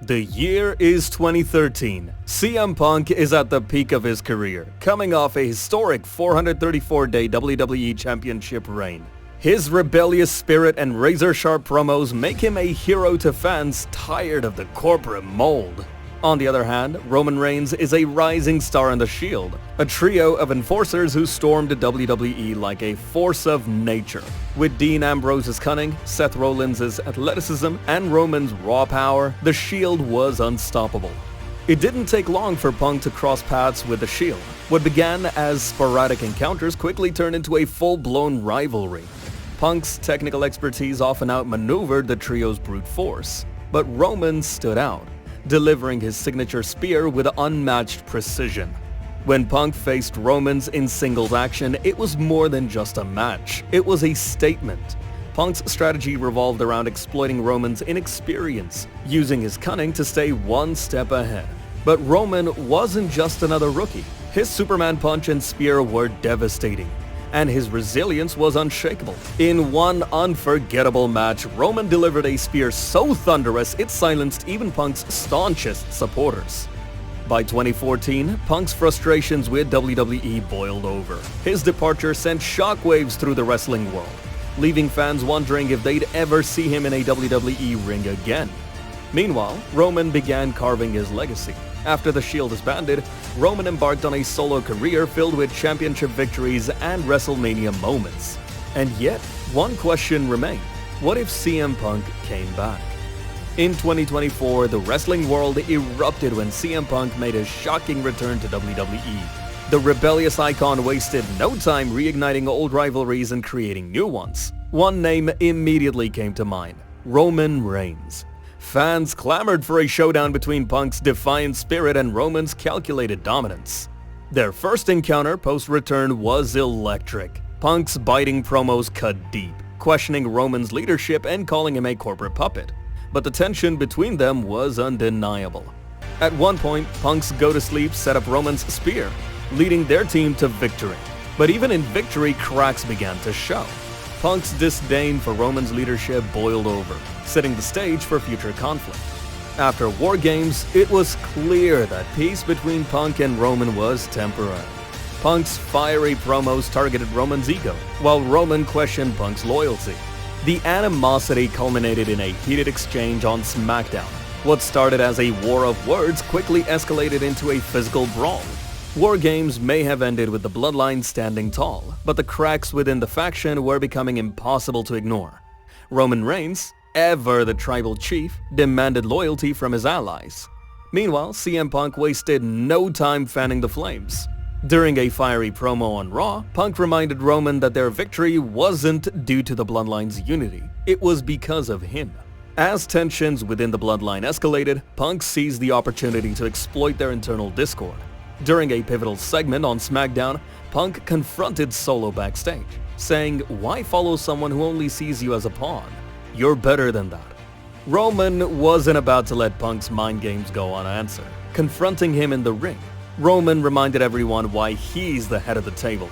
The year is 2013. CM Punk is at the peak of his career, coming off a historic 434-day WWE Championship reign. His rebellious spirit and razor-sharp promos make him a hero to fans tired of the corporate mold. On the other hand, Roman Reigns is a rising star in The Shield, a trio of enforcers who stormed WWE like a force of nature. With Dean Ambrose's cunning, Seth Rollins' athleticism, and Roman's raw power, The Shield was unstoppable. It didn't take long for Punk to cross paths with The Shield. What began as sporadic encounters quickly turned into a full-blown rivalry. Punk's technical expertise often outmaneuvered the trio's brute force, but Roman stood out, delivering his signature spear with unmatched precision. When Punk faced Romans in singles action, it was more than just a match. It was a statement. Punk's strategy revolved around exploiting Roman's inexperience, using his cunning to stay one step ahead. But Roman wasn't just another rookie. His Superman punch and spear were devastating, and his resilience was unshakable. In one unforgettable match, Roman delivered a spear so thunderous it silenced even Punk's staunchest supporters. By 2014, Punk's frustrations with WWE boiled over. His departure sent shockwaves through the wrestling world, leaving fans wondering if they'd ever see him in a WWE ring again. Meanwhile, Roman began carving his legacy. After The Shield disbanded, Roman embarked on a solo career filled with championship victories and WrestleMania moments. And yet, one question remained. What if CM Punk came back? In 2024, the wrestling world erupted when CM Punk made his shocking return to WWE. The rebellious icon wasted no time reigniting old rivalries and creating new ones. One name immediately came to mind: Roman Reigns. Fans clamored for a showdown between Punk's defiant spirit and Roman's calculated dominance. Their first encounter post-return was electric. Punk's biting promos cut deep, questioning Roman's leadership and calling him a corporate puppet. But the tension between them was undeniable. At one point, Punk's go-to-sleep set up Roman's spear, leading their team to victory. But even in victory, cracks began to show. Punk's disdain for Roman's leadership boiled over, setting the stage for future conflict. After WarGames, it was clear that peace between Punk and Roman was temporary. Punk's fiery promos targeted Roman's ego, while Roman questioned Punk's loyalty. The animosity culminated in a heated exchange on SmackDown. What started as a war of words quickly escalated into a physical brawl. WarGames may have ended with the Bloodline standing tall, but the cracks within the faction were becoming impossible to ignore. Roman Reigns, ever the tribal chief, demanded loyalty from his allies. Meanwhile, CM Punk wasted no time fanning the flames. During a fiery promo on Raw, Punk reminded Roman that their victory wasn't due to the Bloodline's unity, it was because of him. As tensions within the Bloodline escalated, Punk seized the opportunity to exploit their internal discord. During a pivotal segment on SmackDown, Punk confronted Solo backstage, saying, "Why follow someone who only sees you as a pawn? You're better than that." Roman wasn't about to let Punk's mind games go unanswered. Confronting him in the ring, Roman reminded everyone why he's the head of the table.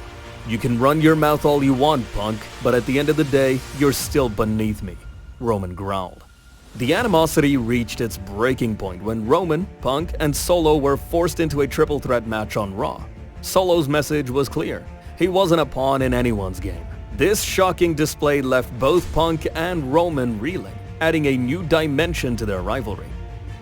"You can run your mouth all you want, Punk, but at the end of the day, you're still beneath me," Roman growled. The animosity reached its breaking point when Roman, Punk, and Solo were forced into a triple threat match on Raw. Solo's message was clear. He wasn't a pawn in anyone's game. This shocking display left both Punk and Roman reeling, adding a new dimension to their rivalry.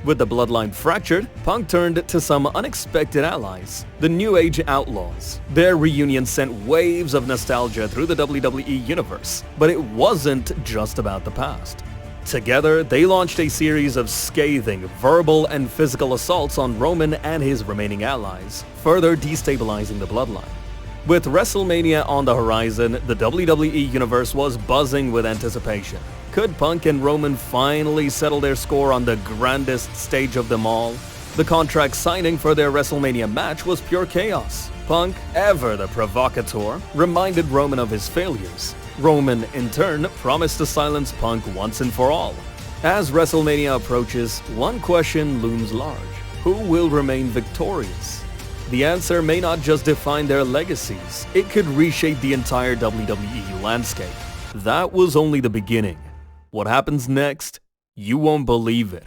With the Bloodline fractured, Punk turned to some unexpected allies, the New Age Outlaws. Their reunion sent waves of nostalgia through the WWE universe, but it wasn't just about the past. Together, they launched a series of scathing, verbal and physical assaults on Roman and his remaining allies, further destabilizing the Bloodline. With WrestleMania on the horizon, the WWE Universe was buzzing with anticipation. Could Punk and Roman finally settle their score on the grandest stage of them all? The contract signing for their WrestleMania match was pure chaos. Punk, ever the provocateur, reminded Roman of his failures. Roman, in turn, promised to silence Punk once and for all. As WrestleMania approaches, one question looms large. Who will remain victorious? The answer may not just define their legacies, it could reshape the entire WWE landscape. That was only the beginning. What happens next? You won't believe it.